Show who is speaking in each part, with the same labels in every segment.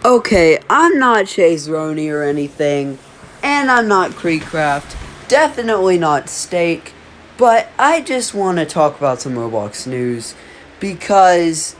Speaker 1: Okay, I'm not Chase Roney or anything, and I'm not Creekcraft, definitely not Steak, but I just want to talk about some Roblox news because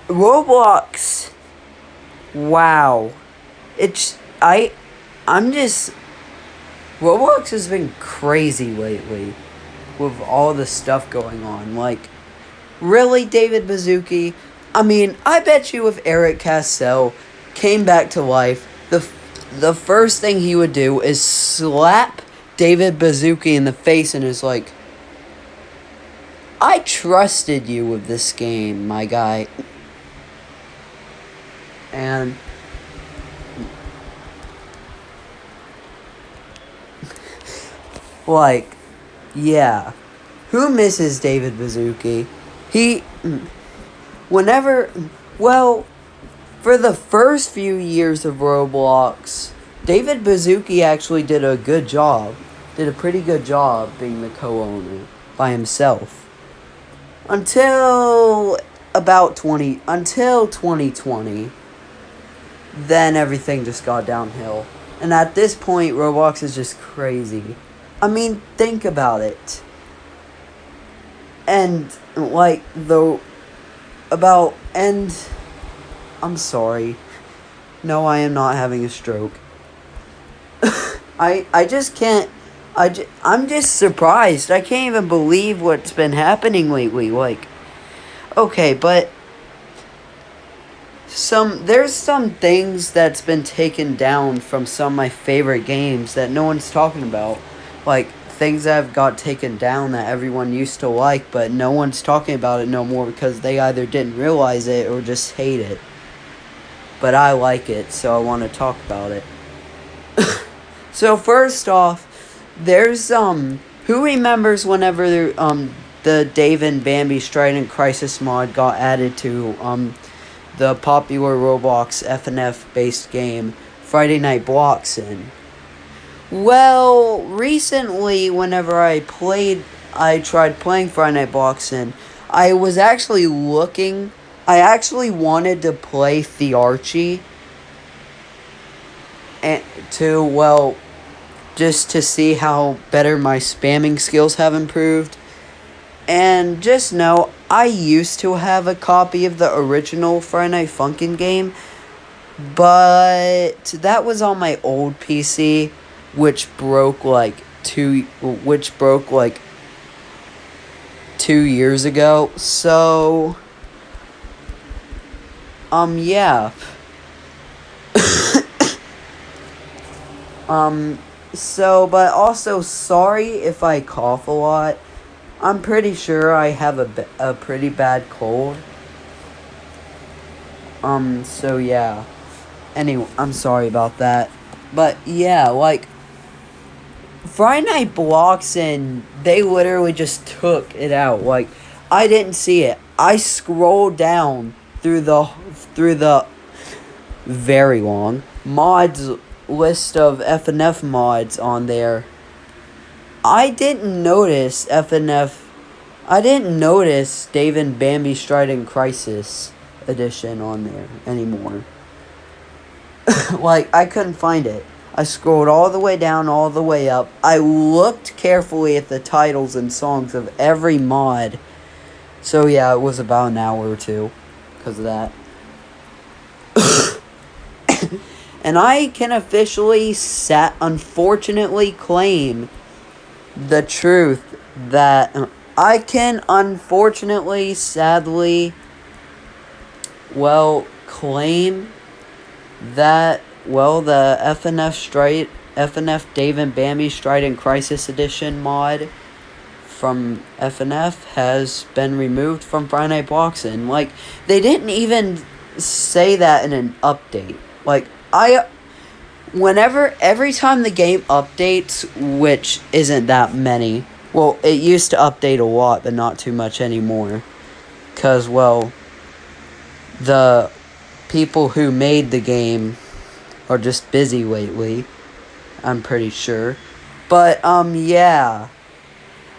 Speaker 1: Roblox, wow, it's I'm just Roblox has been crazy lately with all the stuff going on. Like, really, David Baszucki? I mean, I bet you if Eric Castell came back to life, the first thing he would do is slap David Baszucki in the face and is like, I trusted you with this game, my guy. And like, yeah. Who misses David Baszucki? He whenever well, for the first few years of Roblox, David Baszucki actually did a good job. Did a pretty good job being the co-owner by himself. Until 2020. Then everything just got downhill. And at this point, Roblox is just crazy. I mean, think about it. And like I'm sorry. No, I am not having a stroke. I just can't. I'm just surprised. I can't even believe what's been happening lately. Like, okay, but there's some things that's been taken down from some of my favorite games that no one's talking about. Like, things that have got taken down that everyone used to like, but no one's talking about it no more because they either didn't realize it or just hate it. But I like it, so I want to talk about it. So first off, there's who remembers whenever the Dave and Bambi Strident Crisis mod got added to the popular Roblox FNF based game Friday Night Bloxin'? Well, recently whenever I tried playing Friday Night Bloxin', I actually wanted to play Thearchy and just to see how better my spamming skills have improved. And just know, I used to have a copy of the original Friday Night Funkin' game, but that was on my old PC, which broke like 2 years ago. So yeah. But also, sorry if I cough a lot. I'm pretty sure I have a pretty bad cold. So yeah. Anyway, I'm sorry about that. But yeah, like, Friday Night Bloxin', they literally just took it out. Like, I didn't see it. I scrolled down through the very long mods list of FNF mods on there. I didn't notice Dave and Bambi Strident Crisis edition on there anymore. Like, I couldn't find it. I scrolled all the way down, all the way up. I looked carefully at the titles and songs of every mod. So yeah, it was about an hour or two because of that. And I can unfortunately claim the truth that I can unfortunately, sadly, claim that, the FNF Dave and Bambi Strident Crisis Edition mod from FNF has been removed from Friday Night Bloxin'. Like, they didn't even say that in an update. Like, every time the game updates, which isn't that many, well, it used to update a lot, but not too much anymore. Because, the people who made the game are just busy lately, I'm pretty sure. But, yeah.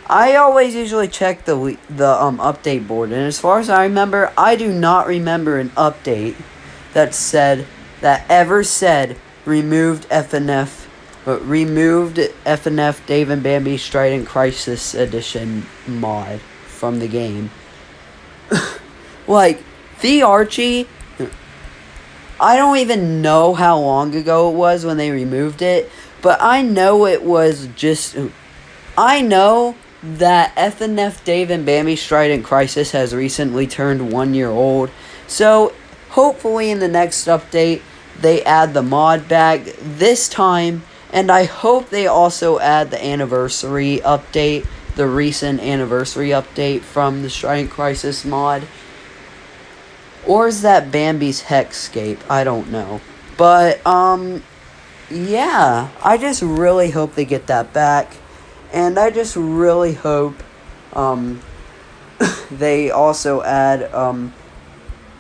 Speaker 1: I always usually check the update board, and as far as I remember, I do not remember an update that said that ever said removed FNF Dave and Bambi Strident Crisis Edition mod from the game. Like, the Archie, I don't even know how long ago it was when they removed it, but I know it was just... I know that FNF Dave and Bambi Strident Crisis has recently turned 1 year old, so hopefully in the next update they add the mod back this time, and I hope they also add the anniversary update, the recent anniversary update from the Strident Crisis mod. Or is that Bambi's Hexscape? I don't know. But, yeah, I just really hope they get that back. And I just really hope, they also add,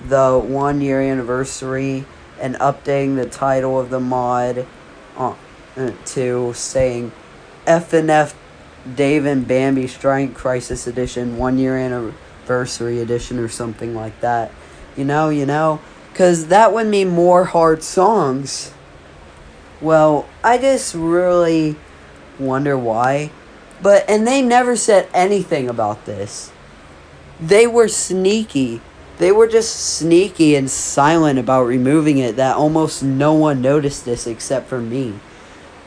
Speaker 1: the 1 year anniversary and updating the title of the mod, to saying FNF Dave and Bambi Strident Crisis Edition 1 year anniversary edition or something like that. You know, because that would mean more hard songs. Well, I just really wonder why. And they never said anything about this. They were sneaky. They were just sneaky and silent about removing it, that almost no one noticed this except for me.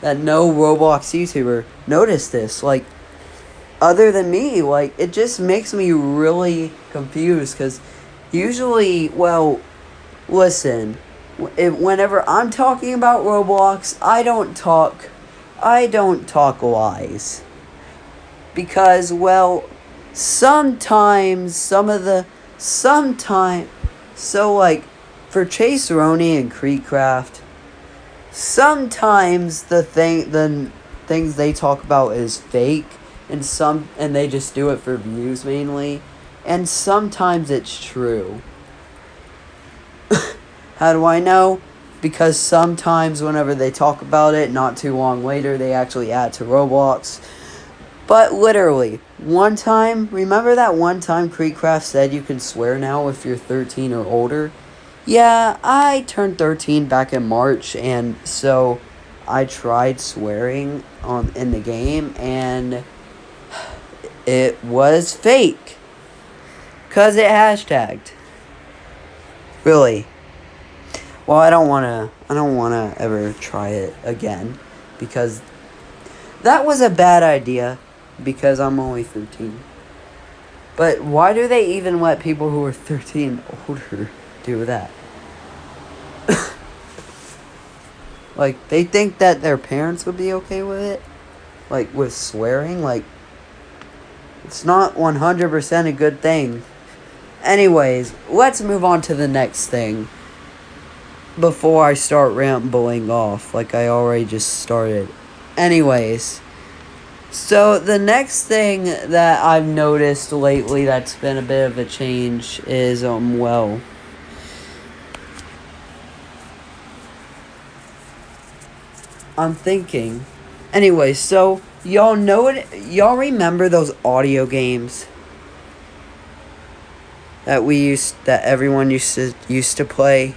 Speaker 1: That no Roblox YouTuber noticed this. Like, other than me, like, it just makes me really confused, because usually, well, listen, whenever I'm talking about Roblox, I don't talk lies. Because, well, sometimes, so like, for Chase Roney and Creekcraft, sometimes the things they talk about is fake, and they just do it for views mainly. And sometimes it's true. How do I know? Because sometimes whenever they talk about it, not too long later, they actually add to Roblox. But literally, one time, remember that one time Creekcraft said you can swear now if you're 13 or older? Yeah, I turned 13 back in March, and so I tried swearing in the game, and it was fake. 'Cause it hashtagged. Really. Well, I don't wanna ever try it again, because that was a bad idea, because I'm only 13. But why do they even let people who are 13 older do that? Like, they think that their parents would be okay with it? Like, with swearing? Like, it's not 100% a good thing. Anyways, let's move on to the next thing before I start rambling off like I already just started. Anyways, so the next thing that I've noticed lately that's been a bit of a change is, well, I'm thinking. Anyways, so y'all remember those audio games that everyone used to play?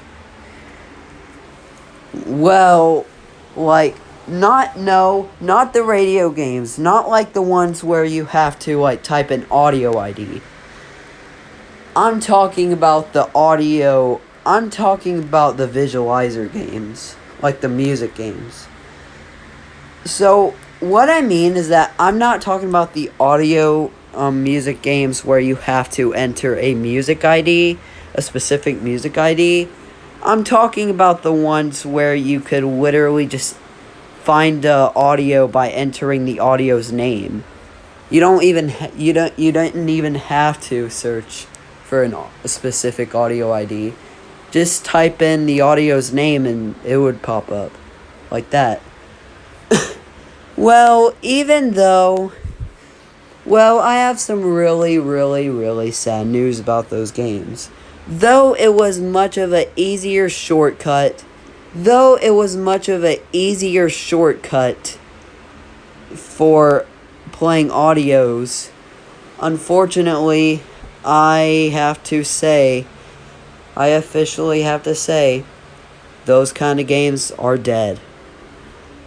Speaker 1: Well, like, not the radio games, not like the ones where you have to, like, type an audio ID. I'm talking about the visualizer games, like the music games. So, what I mean is that I'm not talking about the audio music games where you have to enter a music ID, a specific music ID. I'm talking about the ones where you could literally just find the audio by entering the audio's name. You don't even have to search for a specific audio ID. Just type in the audio's name and it would pop up like that. Well, I have some really, really, really sad news about those games. Though it was much of an easier shortcut for playing audios, unfortunately, I officially have to say, those kind of games are dead.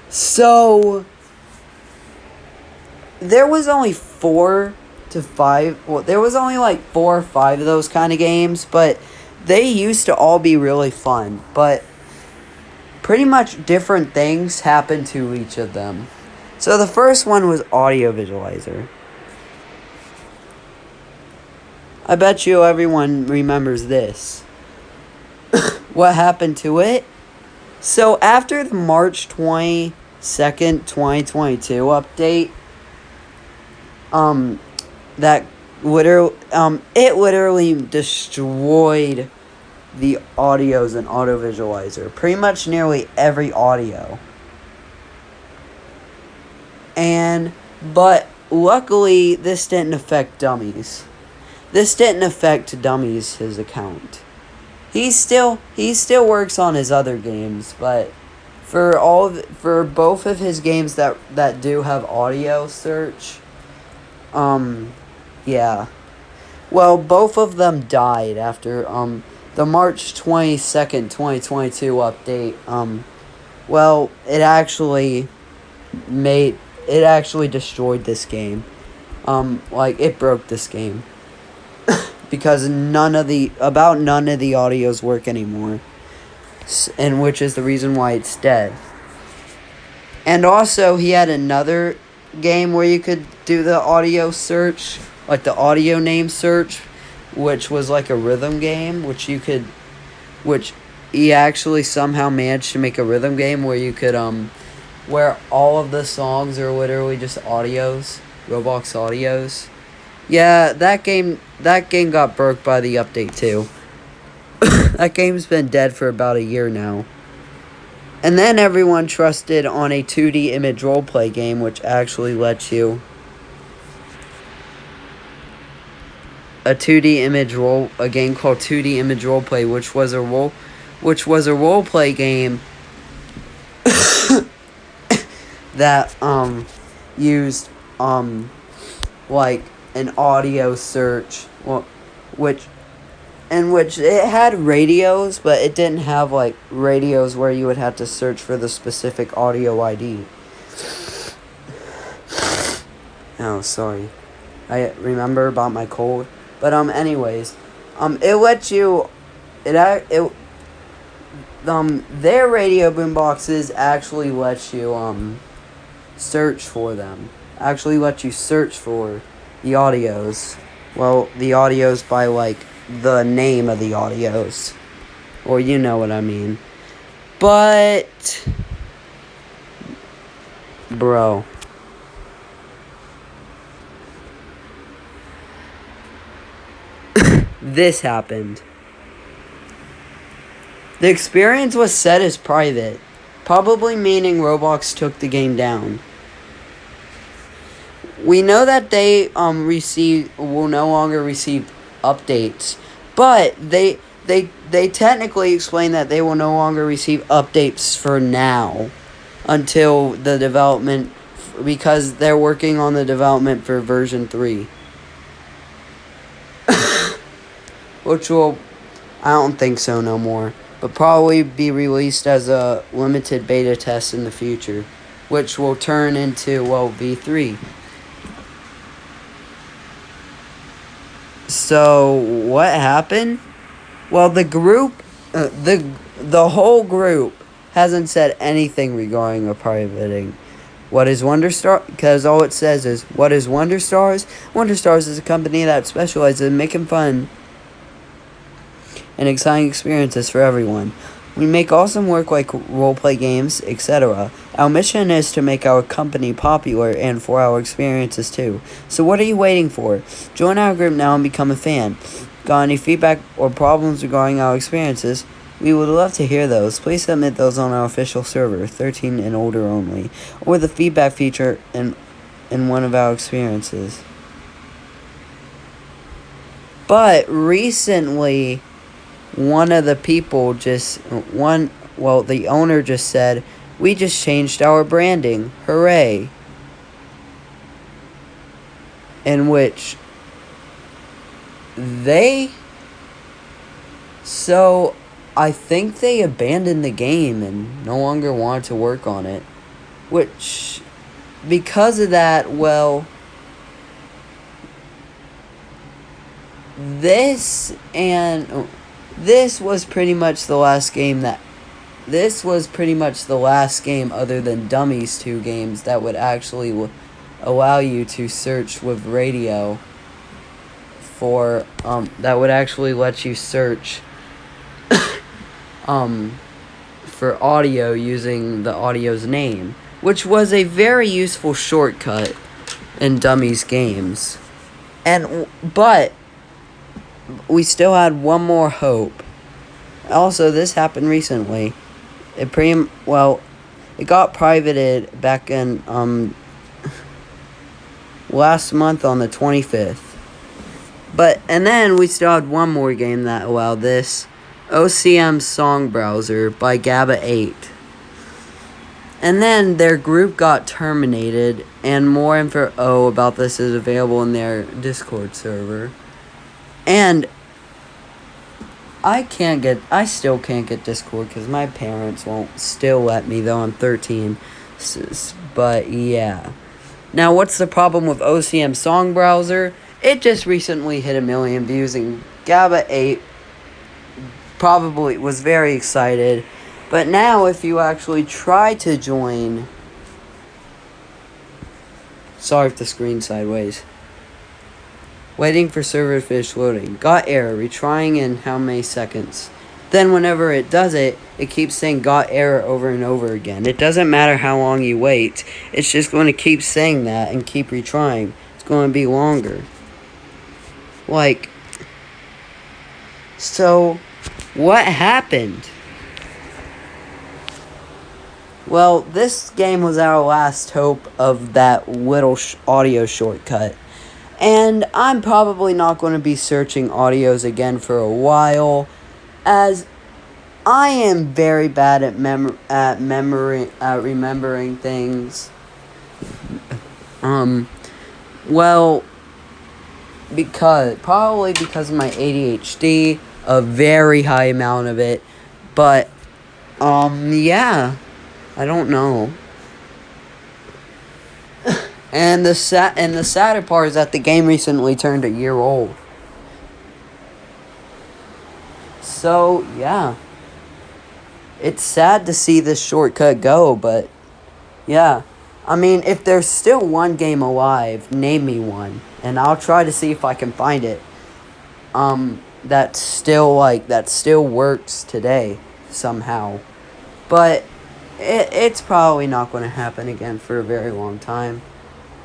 Speaker 1: So there was only 4 to 5. Well, there was only like 4 or 5 of those kind of games, but they used to all be really fun. But pretty much different things happened to each of them. So the first one was Audio Visualizer. I bet you everyone remembers this. What happened to it? So after the March 22nd, 2022 update, that it literally destroyed the audios in Audio Visualizer. Pretty much nearly every audio. But luckily, this didn't affect Dummies. This didn't affect Dummies, his account. He still works on his other games, but for both of his games that do have audio search, yeah. Well, both of them died after the March 22nd, 2022 update. Well, it actually destroyed this game. It broke this game. Because none of the audios work anymore. And which is the reason why it's dead. And also, he had another game where you could do the audio search, like the audio name search, which was like a rhythm game, which he actually somehow managed to make a rhythm game where you could, where all of the songs are literally just audios, Roblox audios. Yeah, that game got broke by the update too. That game's been dead for about a year now. And then everyone trusted on a 2D image roleplay game, which actually lets you a game called 2D Image Roleplay, which was a roleplay game that used like an audio search, which it had radios, but it didn't have like radios where you would have to search for the specific audio ID. Oh, sorry. I remember about my cold. But anyways, it lets you their radio boomboxes actually let you search for them. Actually let you search for the audios. Well, the audios by like the name of the audios. Or you know what I mean. But bro, this happened. The experience was set as private, probably meaning Roblox took the game down. We know that they will no longer receive updates, but they technically explain that they will no longer receive updates for now until the development, because they're working on the development for version 3. Which will, I don't think so no more, but probably be released as a limited beta test in the future, which will turn into, V3. So, what happened? Well, the group, the whole group hasn't said anything regarding a privating. What is WonderStar? Because all it says is, what is WonderStars? WonderStars is a company that specializes in making fun and exciting experiences for everyone. We make awesome work like roleplay games, etc. Our mission is to make our company popular and for our experiences too. So what are you waiting for? Join our group now and become a fan. Got any feedback or problems regarding our experiences? We would love to hear those. Please submit those on our official server, 13 and older only, or the feedback feature in one of our experiences. But recently, the owner just said, we just changed our branding. Hooray. In which I think they abandoned the game and no longer wanted to work on it. Which, because of that, well, this and this was pretty much the last game that this was pretty much the last game other than Dummies 2 games that would actually allow you to search with radio for that would actually let you search for audio using the audio's name, which was a very useful shortcut in Dummies games. But we still had one more hope. Also, this happened recently. It got privated back in last month on the 25th. And then we still had one more game that allowed this. OCM Song Browser by GABA 8. And then their group got terminated, and more info about this is available in their Discord server. And I still can't get Discord because my parents won't still let me, though I'm 13. But yeah. Now, what's the problem with OCM Song Browser? It just recently hit 1 million views, and GABA 8 probably was very excited. But now, if you actually try to join... Sorry if the screen's sideways. Waiting for server to finish loading. Got error. Retrying in how many seconds? Then whenever it does it, it keeps saying got error over and over again. It doesn't matter how long you wait. It's just going to keep saying that and keep retrying. It's going to be longer. So, what happened? Well, this game was our last hope of that little audio shortcut. And I'm probably not going to be searching audios again for a while, as I am very bad at remembering things. Probably because of my ADHD, a very high amount of it. But yeah, I don't know. And the sadder part is that the game recently turned 1 year old. So, yeah. It's sad to see this shortcut go, but yeah. I mean, if there's still one game alive, name me one. And I'll try to see if I can find it. That still works today, somehow. But it's probably not going to happen again for a very long time.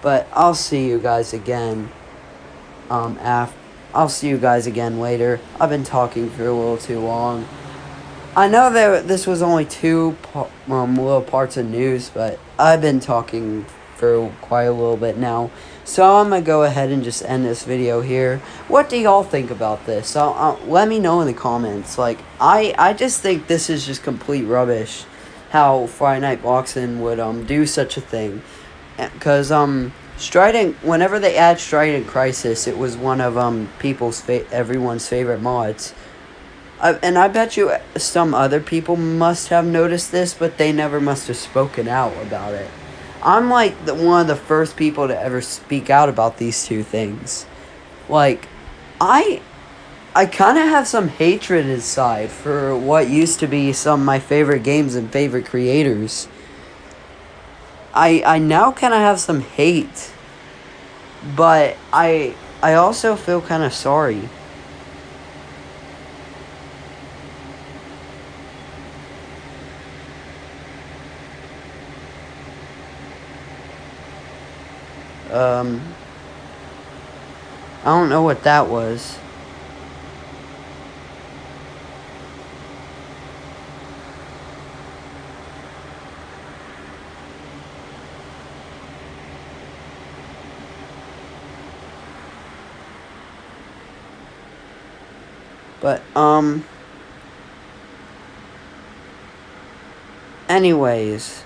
Speaker 1: But I'll see you guys again. I'll see you guys again later. I've been talking for a little too long. I know that this was only two little parts of news, but I've been talking for quite a little bit now. So I'm going to go ahead and just end this video here. What do y'all think about this? Let me know in the comments. I just think this is just complete rubbish. How Friday Night Boxing would do such a thing. Because whenever they add Strident Crisis, it was one of everyone's favorite mods. And I bet you some other people must have noticed this, but they never must have spoken out about it. I'm one of the first people to ever speak out about these two things. I kind of have some hatred inside for what used to be some of my favorite games and favorite creators. I now kind of have some hate, but I also feel kind of sorry. I don't know what that was. But, anyways.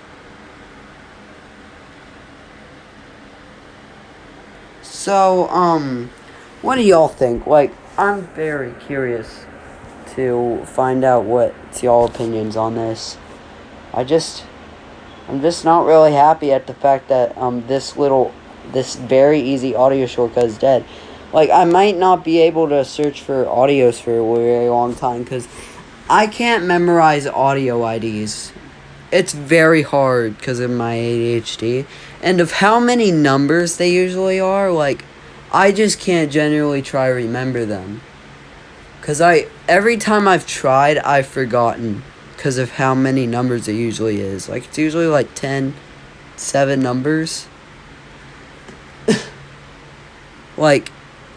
Speaker 1: So, what do y'all think? I'm very curious to find out what's y'all opinions on this. I'm just not really happy at the fact that this very easy audio shortcut is dead. Like, I might not be able to search for audios for a very long time because I can't memorize audio IDs. It's very hard because of my ADHD and of how many numbers they usually are. Like, I just can't generally try to remember them. Because every time I've tried, I've forgotten because of how many numbers it usually is. Like, it's usually like 7 numbers. Like,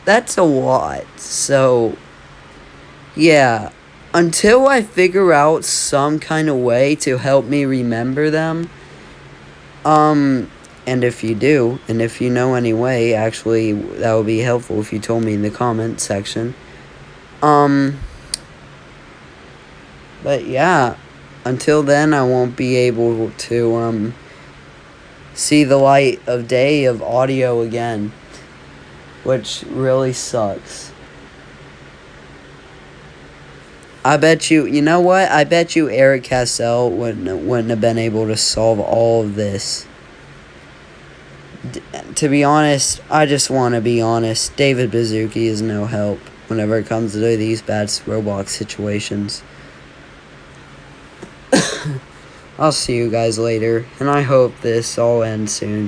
Speaker 1: that's a lot. So, yeah. Until I figure out some kind of way to help me remember them, and if you do, and if you know any way, actually, that would be helpful if you told me in the comment section. But yeah, until then, I won't be able to, see the light of day of audio again, which really sucks. I bet you know what? I bet you Eric Cassell wouldn't have been able to solve all of this. To be honest, I just want to be honest. David Baszucki is no help whenever it comes to these bad Roblox situations. I'll see you guys later, and I hope this all ends soon.